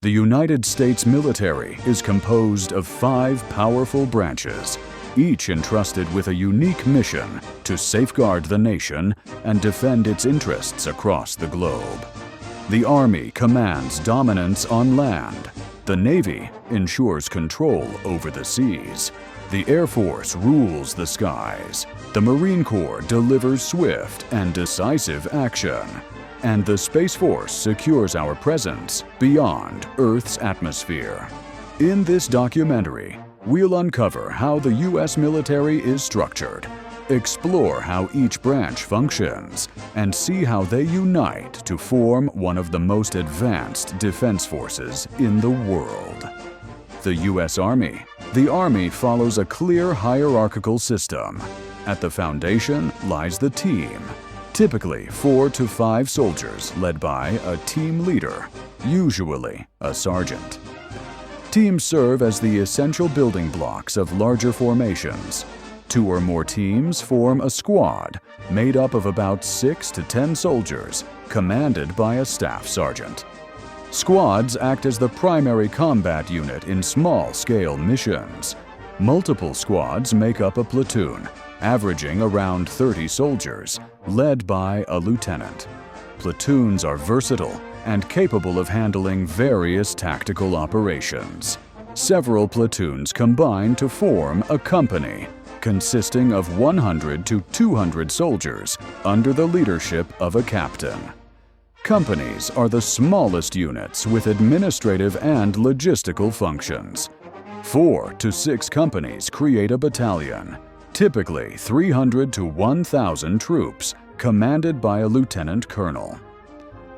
The United States military is composed of 5 powerful branches, each entrusted with a unique mission to safeguard the nation and defend its interests across the globe. The Army commands dominance on land. The Navy ensures control over the seas. The Air Force rules the skies. The Marine Corps delivers swift and decisive action. And the Space Force secures our presence beyond Earth's atmosphere. In this documentary, we'll uncover how the U.S. military is structured, explore how each branch functions, and see how they unite to form one of the most advanced defense forces in the world. The U.S. Army. The Army follows a clear hierarchical system. At the foundation lies the team, typically 4 to 5 soldiers led by a team leader, usually a sergeant. Teams serve as the essential building blocks of larger formations. 2 or more teams form a squad made up of about 6 to 10 soldiers, commanded by a staff sergeant. Squads act as the primary combat unit in small-scale missions. Multiple squads make up a platoon, averaging around 30 soldiers, led by a lieutenant. Platoons are versatile and capable of handling various tactical operations. Several platoons combine to form a company, consisting of 100 to 200 soldiers under the leadership of a captain. Companies are the smallest units with administrative and logistical functions. 4 to 6 companies create a battalion, typically 300 to 1,000 troops, commanded by a lieutenant colonel.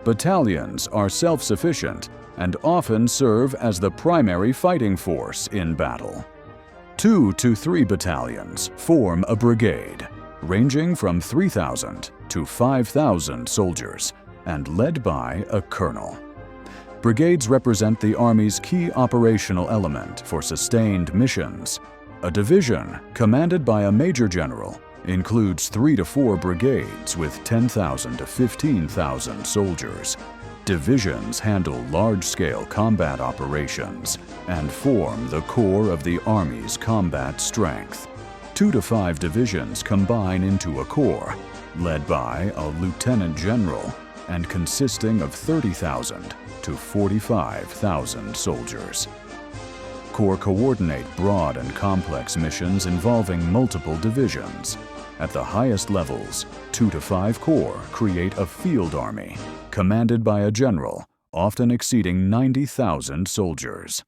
Battalions are self-sufficient and often serve as the primary fighting force in battle. 2 to 3 battalions form a brigade, ranging from 3,000 to 5,000 soldiers, and led by a colonel. Brigades represent the Army's key operational element for sustained missions. A division, commanded by a major general, includes 3 to 4 brigades with 10,000 to 15,000 soldiers. Divisions handle large-scale combat operations and form the core of the Army's combat strength. 2 to 5 divisions combine into a corps, led by a lieutenant general and consisting of 30,000 to 45,000 soldiers. Corps coordinate broad and complex missions involving multiple divisions. At the highest levels, 2 to 5 corps create a field army, commanded by a general, often exceeding 90,000 soldiers.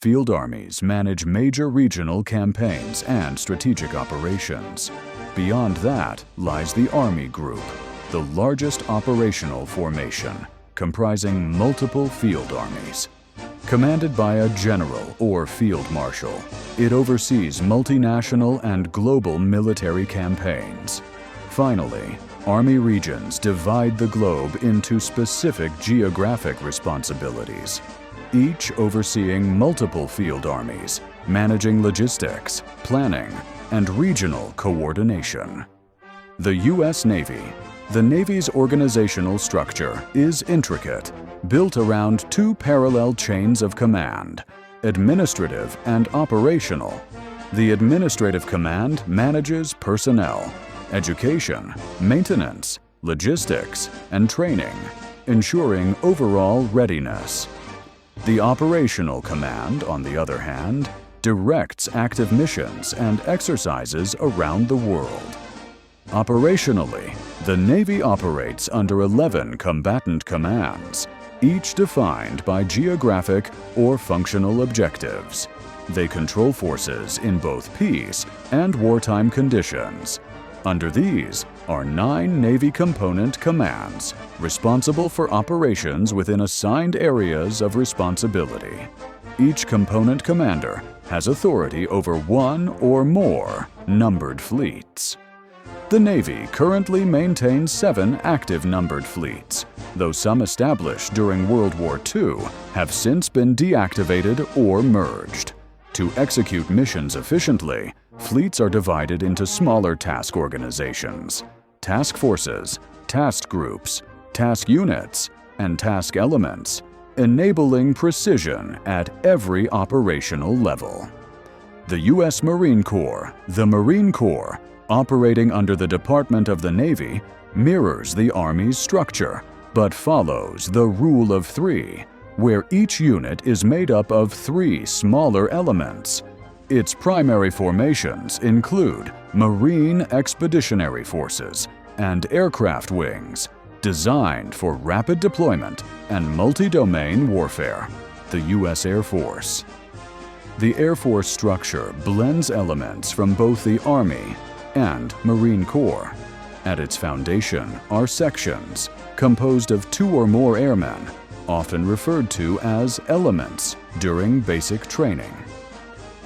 Field armies manage major regional campaigns and strategic operations. Beyond that lies the Army Group, the largest operational formation, comprising multiple field armies. Commanded by a general or field marshal, it oversees multinational and global military campaigns. Finally, Army regions divide the globe into specific geographic responsibilities, each overseeing multiple field armies, managing logistics, planning, and regional coordination. The U.S. Navy. The Navy's organizational structure is intricate, built around 2 parallel chains of command, administrative and operational. The administrative command manages personnel, education, maintenance, logistics, and training, ensuring overall readiness. The operational command, on the other hand, directs active missions and exercises around the world. Operationally, the Navy operates under 11 combatant commands, each defined by geographic or functional objectives. They control forces in both peace and wartime conditions. Under these are 9 Navy component commands, responsible for operations within assigned areas of responsibility. Each component commander has authority over 1 or more numbered fleets. The Navy currently maintains 7 active numbered fleets, though some established during World War II have since been deactivated or merged. To execute missions efficiently, fleets are divided into smaller task organizations, task forces, task groups, task units, and task elements. enabling precision at every operational level. The U.S. Marine Corps, the Marine Corps, operating under the Department of the Navy, mirrors the Army's structure, but follows the Rule of Three, where each unit is made up of 3 smaller elements. Its primary formations include Marine Expeditionary Forces and Aircraft Wings, designed for rapid deployment and multi-domain warfare, the U.S. Air Force. The Air Force structure blends elements from both the Army and Marine Corps. At its foundation are sections composed of 2 or more airmen, often referred to as elements during basic training.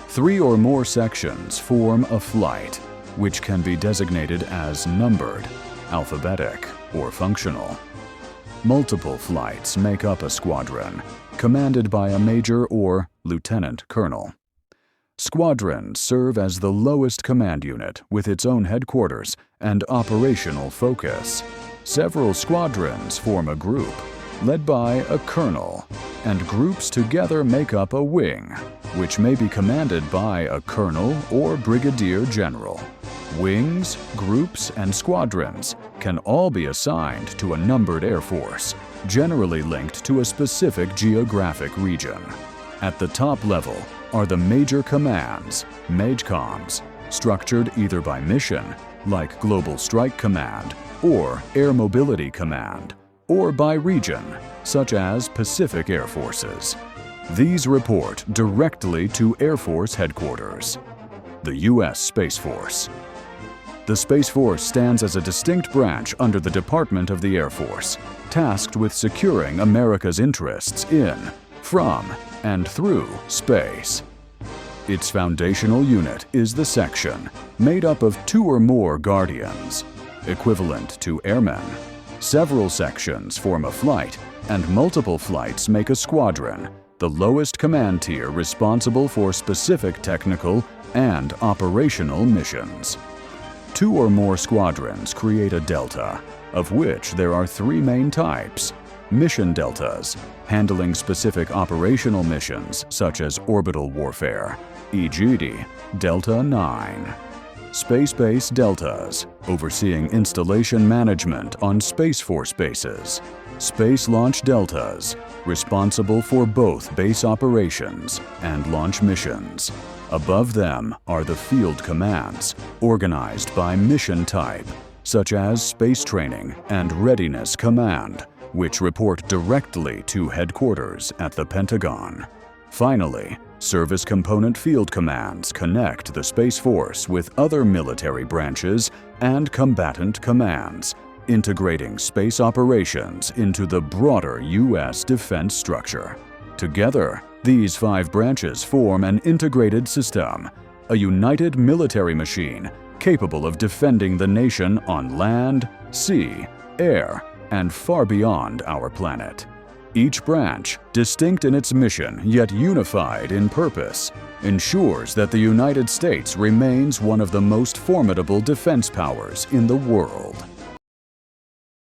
3 or more sections form a flight, which can be designated as numbered, alphabetic, or functional. Multiple flights make up a squadron, commanded by a major or lieutenant colonel. Squadrons serve as the lowest command unit with its own headquarters and operational focus. Several squadrons form a group, led by a colonel, and groups together make up a wing, which may be commanded by a colonel or brigadier general. Wings, groups, and squadrons can all be assigned to a numbered air force, generally linked to a specific geographic region. At the top level are the major commands, MAJCOMs, structured either by mission, like Global Strike Command or Air Mobility Command, or by region, such as Pacific Air Forces. These report directly to Air Force Headquarters. The U.S. Space Force. The Space Force stands as a distinct branch under the Department of the Air Force, tasked with securing America's interests in, from, and through space. Its foundational unit is the section, made up of 2 or more guardians, equivalent to airmen. Several sections form a flight, and multiple flights make a squadron, the lowest command tier responsible for specific technical and operational missions. 2 or more squadrons create a delta, of which there are 3 main types. Mission deltas, handling specific operational missions such as orbital warfare, e.g. Delta 9. Space-based deltas, overseeing installation management on Space Force bases. Space launch deltas, responsible for both base operations and launch missions. Above them are the field commands, organized by mission type, such as Space Training and Readiness Command, which report directly to headquarters at the Pentagon. Finally, Service Component Field Commands connect the Space Force with other military branches and combatant commands, integrating space operations into the broader U.S. defense structure. Together, these 5 branches form an integrated system, a united military machine capable of defending the nation on land, sea, air, and far beyond our planet. Each branch, distinct in its mission yet unified in purpose, ensures that the United States remains one of the most formidable defense powers in the world.